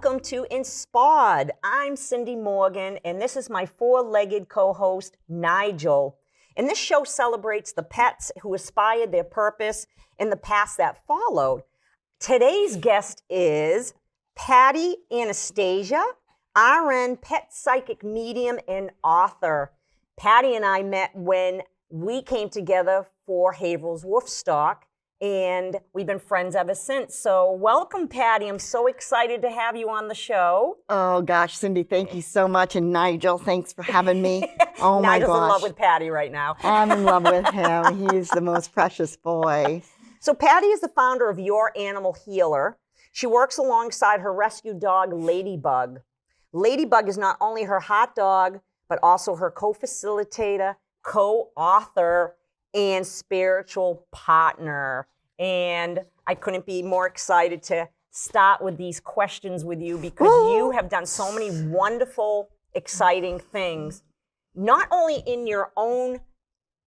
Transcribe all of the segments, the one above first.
Welcome to insPAWed. I'm Cindy Morgan, and this is my four-legged co-host, Nigel. And this show celebrates the pets who inspired their purpose in the past that followed. Today's guest is Patti Anastasia, RN, pet psychic medium, and author. Patti and I met when we came together for Haverhill's Wolfstock, and we've been friends ever since. So welcome, Patti. I'm so excited to have you on the show. Oh, gosh, Cindy, thank you so much. And Nigel, thanks for having me. Oh, my gosh. Nigel's in love with Patti right now. I'm in love with him. He's the most precious boy. So Patti is the founder of Your Animal Healer. She works alongside her rescue dog, Ladybug. Ladybug is not only her hot dog, but also her co-facilitator, co-author, and spiritual partner. And I couldn't be more excited to start with these questions with you because you have done so many wonderful, exciting things, not only in your own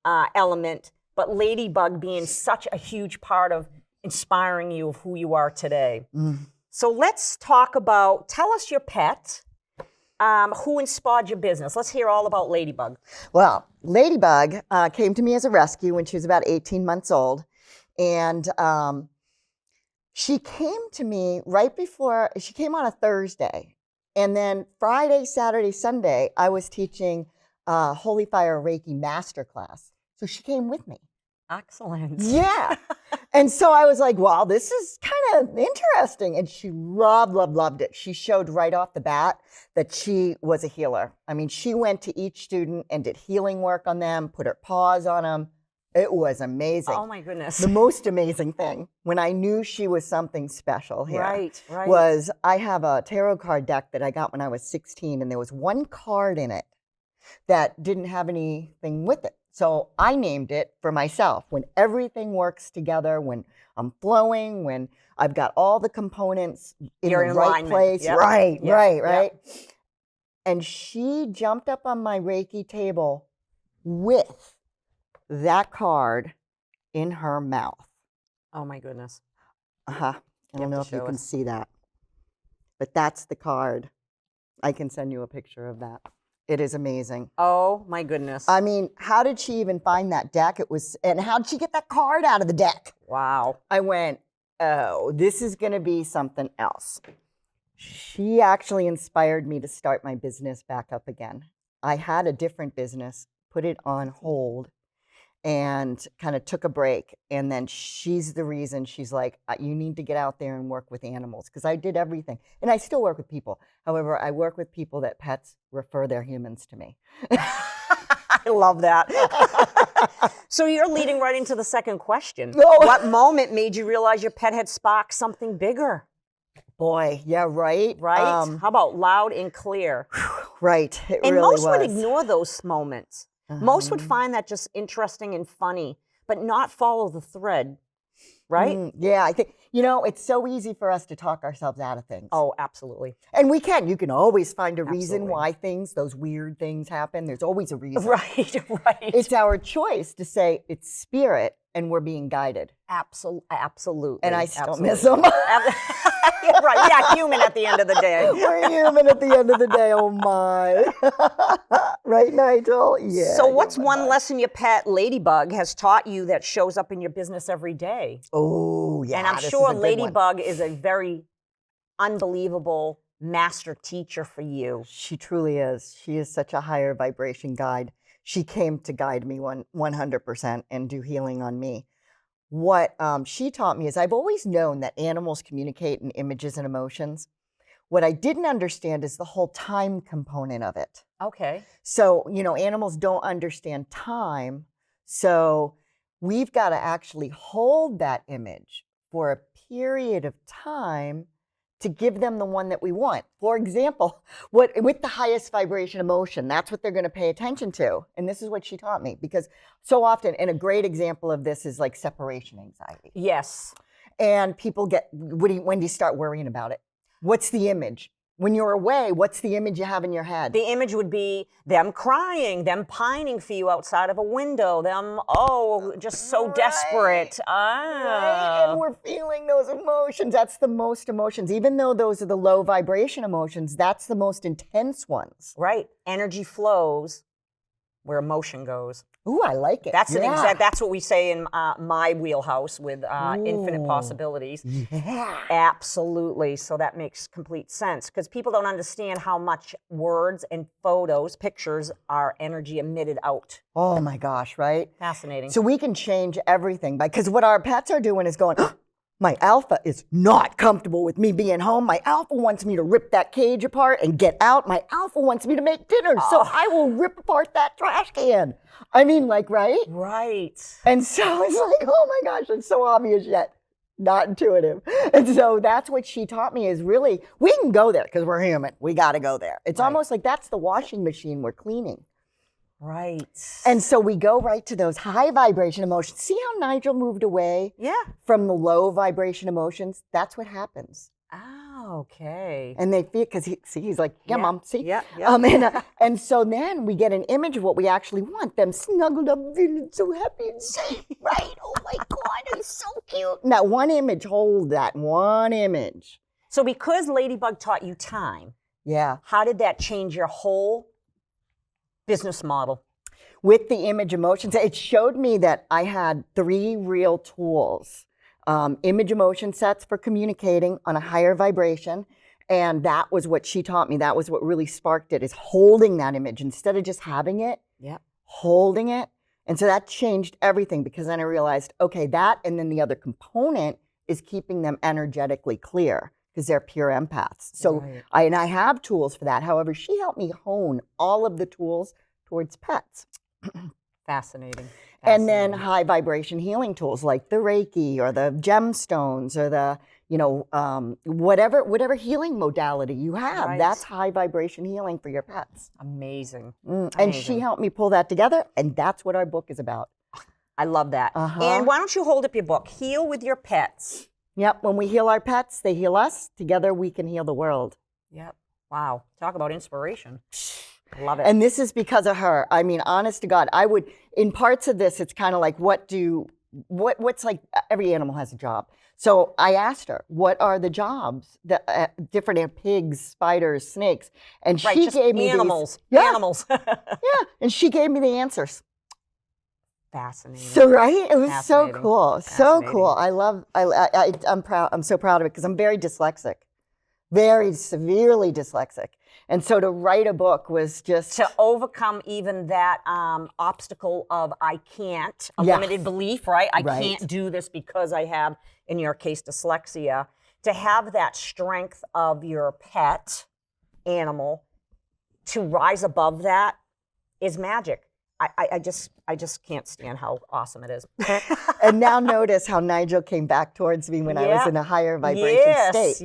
element, but Ladybug being such a huge part of inspiring you of who you are today. So let's talk about, tell us your pet, who inspired your business. Let's hear all about Ladybug. Well, Ladybug came to me as a rescue when she was about 18 months old. And she came to me right before, she came on a Thursday. And then Friday, Saturday, Sunday, I was teaching Holy Fire Reiki Masterclass. So she came with me. Excellent. Yeah. And so I was like, well, this is kind of interesting. And she loved it. She showed right off the bat that she was a healer. I mean, she went to each student and did healing work on them, put her paws on them. It was amazing. Oh, my goodness. The most amazing thing, when I knew she was something special here, right. was I have a tarot card deck that I got when I was 16, and there was one card in it that didn't have anything with it. So I named it for myself. When everything works together, when I'm flowing, when I've got all the components in You're the in right alignment. place. Yep. Right. Yep. And she jumped up on my Reiki table with that card in her mouth. Oh, my goodness. I don't know if you can see that, but that's the card. I can send you a picture of that. It is amazing. Oh, my goodness. I mean, how did she even find that deck? And how did she get that card out of the deck? Wow. I went, oh, this is going to be something else. She actually inspired me to start my business back up again. I had a different business, put it on hold, and kind of took a break. And then she's the reason. She's like, you need to get out there and work with animals, because I did everything. And I still work with people. However, I work with people that pets refer their humans to me. I love that. So you're leading right into the second question. What moment made you realize your pet had sparked something bigger? Boy, yeah, right? Right? How about loud and clear? Right, it and really most was. would ignore those moments. Most would find that just interesting and funny, but not follow the thread, right? Yeah, I think, it's so easy for us to talk ourselves out of things. Oh, absolutely. And we can. You can always find a reason why those weird things happen. There's always a reason. Right. It's our choice to say it's spirit and we're being guided. Absolutely. And I still miss them. Right, yeah, human at the end of the day. We're human at the end of the day, oh my. Right, Nigel? Yeah. So what's one lesson your pet, Ladybug, has taught you that shows up in your business every day? Oh, yeah. And I'm sure Ladybug is a very unbelievable master teacher for you. She truly is. She is such a higher vibration guide. She came to guide me 100% and do healing on me. What she taught me is I've always known that animals communicate in images and emotions. What I didn't understand is the whole time component of it. Okay. So, animals don't understand time. So we've got to actually hold that image for a period of time to give them the one that we want. For example, with the highest vibration emotion, that's what they're going to pay attention to. And this is what she taught me, because so often, and a great example of this is like separation anxiety. Yes. And people when do you start worrying about it? What's the image? when you're away, what's the image you have in your head? The image would be them crying, them pining for you outside of a window, them, just so desperate. Right? And we're feeling those emotions. That's the most emotions. Even though those are the low vibration emotions, that's the most intense ones. Right. Energy flows where emotion goes. Ooh, I like it. That's that's what we say in my wheelhouse with infinite possibilities. Yeah. Absolutely. So that makes complete sense because people don't understand how much words and photos, pictures are energy emitted out. Oh my gosh, right? Fascinating. So we can change everything because what our pets are doing is going, my alpha is not comfortable with me being home. My alpha wants me to rip that cage apart and get out. My alpha wants me to make dinner, so I will rip apart that trash can. I mean, like, right? Right. And so it's like, oh my gosh, it's so obvious yet not intuitive. And so that's what she taught me is really, we can go there because we're human. We got to go there. It's almost like that's the washing machine we're cleaning. Right. And so we go right to those high vibration emotions. See how Nigel moved away from the low vibration emotions? That's what happens. Oh, okay. And they feel, because he's like, yeah, mom, see? Yeah. And so then we get an image of what we actually want. Them snuggled up, feeling so happy and safe, right? Oh my God, it's so cute. Now, one image, hold that one image. So because Ladybug taught you time, how did that change your whole business model? With the image emotions, it showed me that I had 3 real tools. Image emotion sets for communicating on a higher vibration. And that was what she taught me. That was what really sparked it, is holding that image instead of just having it, holding it. And so that changed everything because then I realized, okay, that and then the other component is keeping them energetically clear because they're pure empaths. So I have tools for that. However, she helped me hone all of the tools towards pets. Fascinating. And then high vibration healing tools like the Reiki or the gemstones or the, whatever healing modality you have. That's high vibration healing for your pets. Amazing. And she helped me pull that together, and that's what our book is about. I love that. And why don't you hold up your book, Heal with Your Pets? Yep. When we heal our pets, they heal us. Together, we can heal the world. Yep. Wow. Talk about inspiration. I love it. And this is because of her. I mean, honest to God, I would, in parts of this, it's kind of like, what's like, every animal has a job. So I asked her, what are the jobs? The different pigs, spiders, snakes. And she gave me animals. Animals. And she gave me the answers. Fascinating. So, right? It was so cool. So cool. I'm proud. I'm so proud of it because I'm very dyslexic. Very severely dyslexic. And so to write a book was just... To overcome even that obstacle of I can't, a limited belief, right? I can't do this because I have, in your case, dyslexia. To have that strength of your pet animal, to rise above that is magic. I just can't stand how awesome it is. And now notice how Nigel came back towards me when I was in a higher vibration state.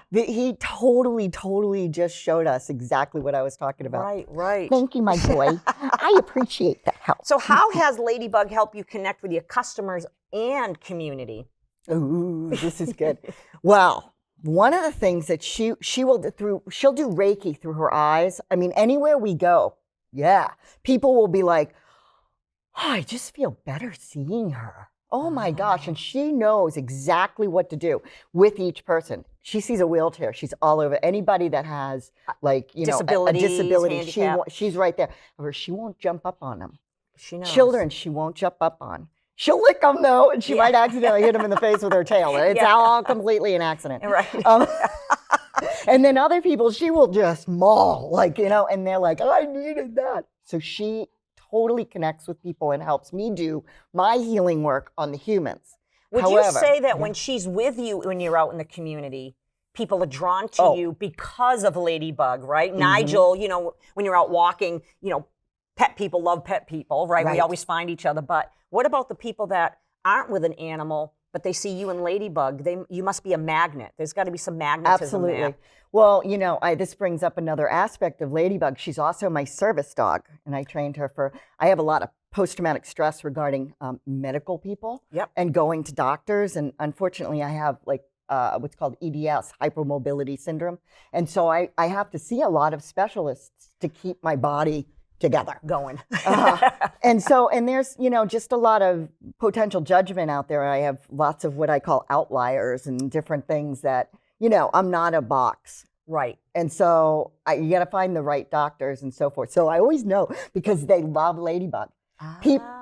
He totally just showed us exactly what I was talking about. Right. Thank you, my boy. I appreciate that help. So how has Ladybug helped you connect with your customers and community? Ooh, this is good. Well, one of the things that she'll do Reiki through her eyes. I mean, anywhere we go, people will be like, oh, I just feel better seeing her. Oh my gosh. And she knows exactly what to do with each person. She sees a wheelchair. She's all over. Anybody that has a disability, she's right there. Or she won't jump up on them. She knows. Children, she won't jump up on. She'll lick them though, and she might accidentally hit them in the face with her tail. It's all completely an accident. Right. And then other people, she will just maul, and they're like, I needed that. So she totally connects with people and helps me do my healing work on the humans. Would you say that when she's with you, when you're out in the community, people are drawn to you because of Ladybug, right? Nigel, when you're out walking, pet people love pet people, right? We always find each other. But what about the people that aren't with an animal, but they see you and Ladybug? You must be a magnet. There's got to be some magnetism there. Well, this brings up another aspect of Ladybug. She's also my service dog, and I trained her I have a lot of post-traumatic stress regarding medical people and going to doctors. And unfortunately, I have what's called EDS, hypermobility syndrome. And so I have to see a lot of specialists to keep my body together. Going. And there's, just a lot of potential judgment out there. I have lots of what I call outliers and different things that, I'm not a box. Right. And so you got to find the right doctors and so forth. So I always know because they love Ladybug.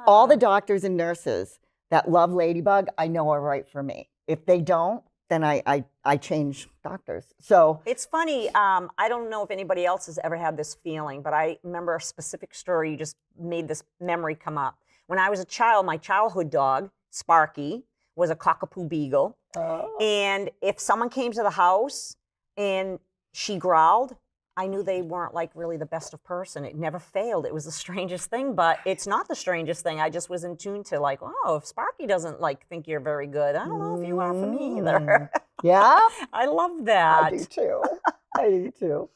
All the doctors and nurses that love Ladybug, I know are right for me. If they don't, then I change doctors. So it's funny. I don't know if anybody else has ever had this feeling, but I remember a specific story. You just made this memory come up. When I was a child, my childhood dog, Sparky, was a cockapoo beagle. Oh. And if someone came to the house and she growled, I knew they weren't like really the best of person. It never failed. It was the strangest thing, but it's not the strangest thing. I just was in tune to like, oh, if Sparky doesn't like think you're very good, I don't know if you are for me either. Yeah? I love that. I do too. I do too.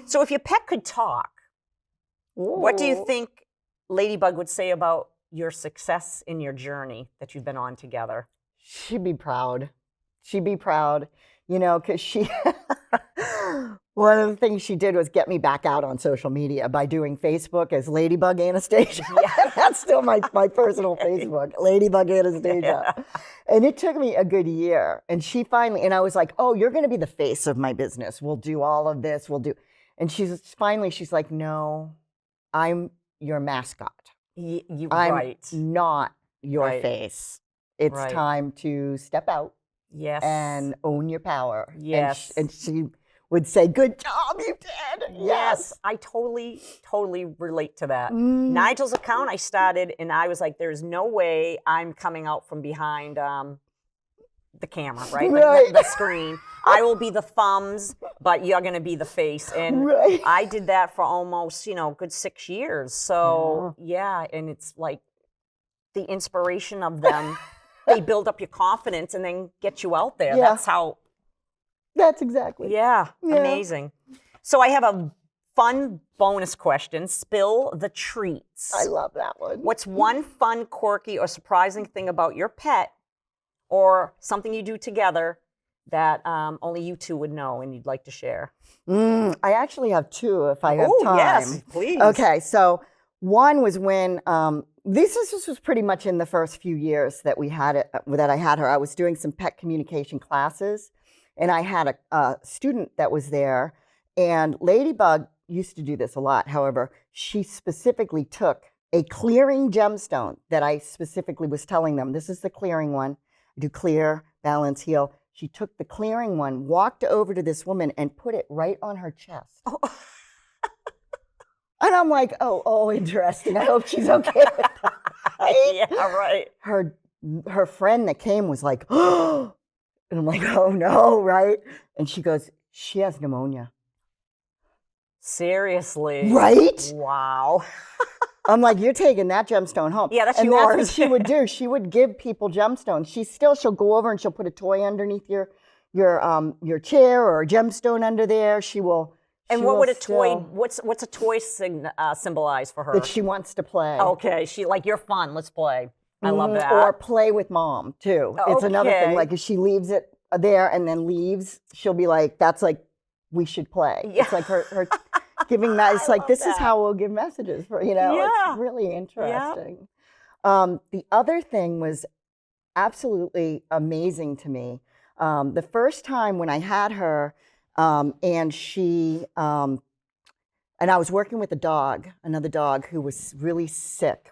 So if your pet could talk, what do you think Ladybug would say about your success in your journey that you've been on together? She'd be proud. She'd be proud, because she... One of the things she did was get me back out on social media by doing Facebook as Ladybug Anastasia. Yeah. That's still my personal Facebook, Ladybug Anastasia. Yeah. And it took me a good year. And she finally, and I was like, oh, you're going to be the face of my business. We'll do all of this. And she's like, no, I'm your mascot. I'm not your face. It's time to step out. Yes. And own your power. Yes. And she would say, good job, you did. Yes. I totally relate to that. Nigel's account I started, and I was like, there's no way I'm coming out from behind the camera, right? The screen. I will be the thumbs, but you're going to be the face. And I did that for almost, good 6 years. So, and it's like the inspiration of them. They build up your confidence and then get you out there. Yeah. That's how... That's exactly. Yeah, amazing. So I have a fun bonus question. Spill the treats. I love that one. What's one fun, quirky, or surprising thing about your pet or something you do together that only you two would know and you'd like to share? I actually have two if I have time. Yes, please. Okay, so one was when, this was pretty much in the first few years that I had her. I was doing some pet communication classes. And I had a student that was there, and Ladybug used to do this a lot. However, she specifically took a clearing gemstone that I specifically was telling them, this is the clearing one. I do clear, balance, heal. She took the clearing one, walked over to this woman, and put it right on her chest. Oh. And I'm like, oh, interesting. I hope she's okay with that. Right? Yeah, right. Her friend that came was like, oh. And I'm like, oh no, right? And she goes, she has pneumonia. Seriously? Right? Wow. I'm like, you're taking that gemstone home. Yeah, that's yours. And that's what she would do. She would give people gemstones. She'll go over and she'll put a toy underneath your chair or a gemstone under there. She will. And what would a toy? What's a toy symbolize for her? That she wants to play. Okay, she like you're fun. Let's play. I love that. Or play with mom, too. Okay. It's another thing. Like, if she leaves it there and then leaves, she'll be like, that's like, we should play. Yeah. It's like her giving that. It's like, this is how we'll give messages for, It's really interesting. Yeah. The other thing was absolutely amazing to me. The first time when I had her, and she, and I was working with another dog who was really sick.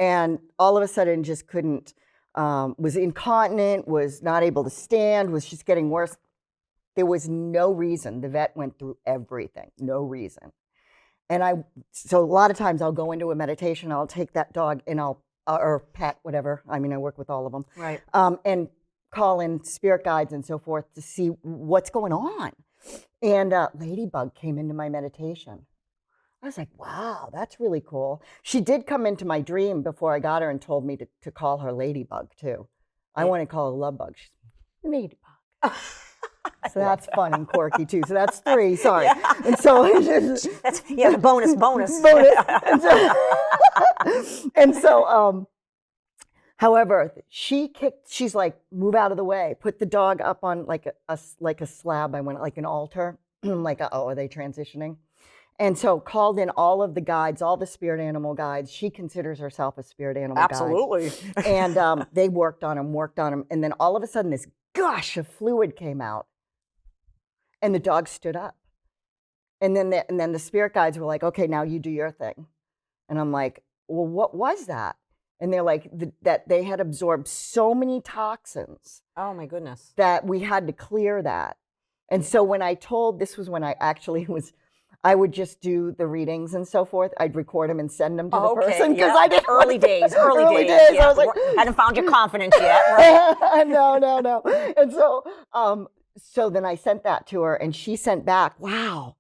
And all of a sudden just couldn't, was incontinent, was not able to stand, was just getting worse. There was no reason. The vet went through everything, no reason. And so a lot of times I'll go into a meditation, I'll take that dog and or pet, whatever. I mean, I work with all of them. Right. And call in spirit guides and so forth to see what's going on. And Ladybug came into my meditation. I was like, wow, that's really cool. She did come into my dream before I got her and told me to call her Ladybug, too. I want to call her Lovebug. She's Ladybug. So that's fun and quirky, too. So that's 3, sorry. Yeah. And so that's bonus. And so However, she's like, move out of the way, put the dog up on like a slab. I went like an altar. I'm like, oh, are they transitioning? And so called in all of the guides, all the spirit animal guides. She considers herself a spirit animal guide. Absolutely. And they worked on him. And then all of a sudden this gush of fluid came out and the dog stood up. And then the spirit guides were like, okay, now you do your thing. And I'm like, well, what was that? And they're like, that they had absorbed so many toxins. Oh my goodness. That we had to clear that. And so when this was when I actually I would just do the readings and so forth. I'd record them and send them to the person because I did early days. Yeah. I was like, hadn't found your confidence yet, right? No. And so, so then I sent that to her, and she sent back, "Wow,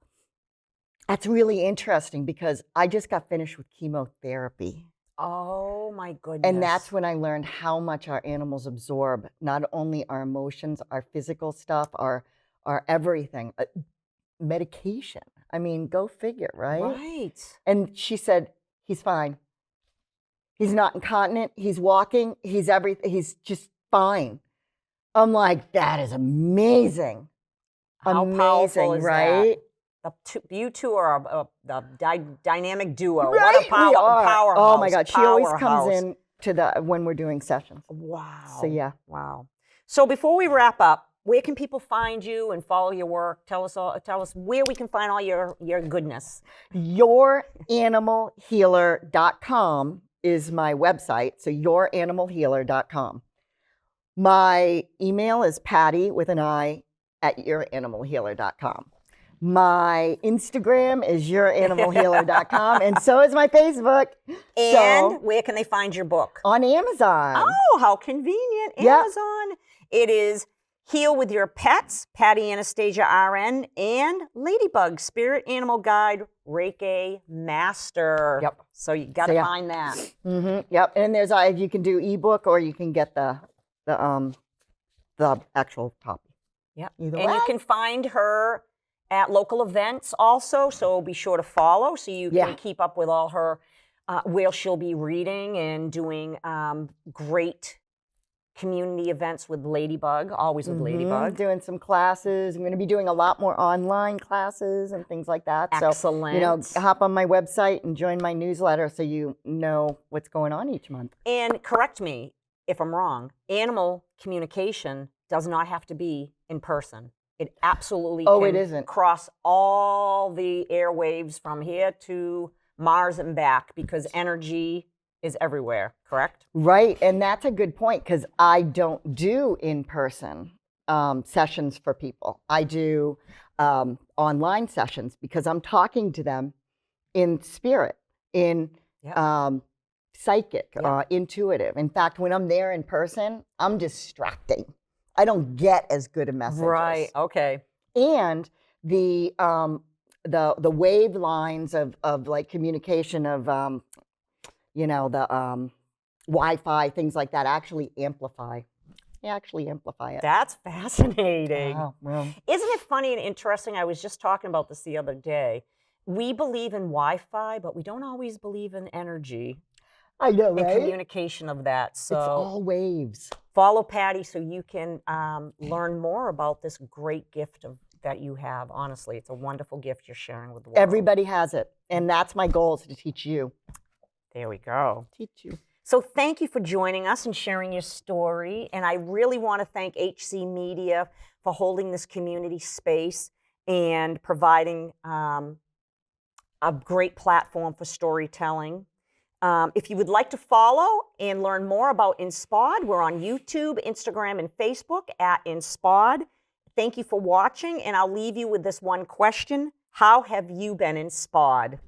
that's really interesting because I just got finished with chemotherapy." Oh my goodness! And that's when I learned how much our animals absorb, not only our emotions, our physical stuff, our everything, medication. I mean, go figure, right? Right. And she said, he's fine. He's not incontinent. He's walking. He's everything. He's just fine. I'm like, that is amazing. How powerful is right? That? You two are a dynamic duo. Right? What a powerhouse. Oh my God. She always comes in to when we're doing sessions. Wow. So yeah. Wow. So before we wrap up, where can people find you and follow your work? Tell us where we can find all your goodness. YourAnimalHealer.com is my website. So YourAnimalHealer.com. My email is Patti with an I at YourAnimalHealer.com. My Instagram is YourAnimalHealer.com, and so is my Facebook. And where can they find your book? On Amazon. Oh, how convenient. Yep. Amazon. It is Heal with Your Pets, Patti Anastasia RN, and Ladybug, Spirit Animal Guide, Reiki Master. Yep. So you got to find that. Mm-hmm. Yep. And there's you can do ebook or you can get the actual copy. Yep. Either way. You can find her at local events also. So be sure to follow so you can keep up with all her where she'll be reading and doing great community events with Ladybug, always with Ladybug. Doing some classes. I'm going to be doing a lot more online classes and things like that. Excellent. So, hop on my website and join my newsletter so you know what's going on each month. And correct me if I'm wrong, animal communication does not have to be in person. It absolutely can cross all the airwaves from here to Mars and back because energy is everywhere, correct? Right, and that's a good point because I don't do in-person sessions for people. I do online sessions because I'm talking to them in spirit, in psychic, intuitive. In fact, when I'm there in person, I'm distracting. I don't get as good a message. Right, okay. And the wave lines of like communication of the Wi-Fi, things like that, actually amplify. They actually amplify it. That's fascinating. Oh, well. Isn't it funny and interesting? I was just talking about this the other day. We believe in Wi-Fi, but we don't always believe in energy. I know, right? And communication of that. So it's all waves. Follow Patti so you can learn more about this great gift that you have. Honestly, it's a wonderful gift you're sharing with the world. Everybody has it. And that's my goal, is to teach you. There we go. Teach you. So thank you for joining us and sharing your story. And I really want to thank HC Media for holding this community space and providing a great platform for storytelling. If you would like to follow and learn more about insPAWed, we're on YouTube, Instagram, and Facebook at insPAWed. Thank you for watching, and I'll leave you with this one question. How have you been insPAWed?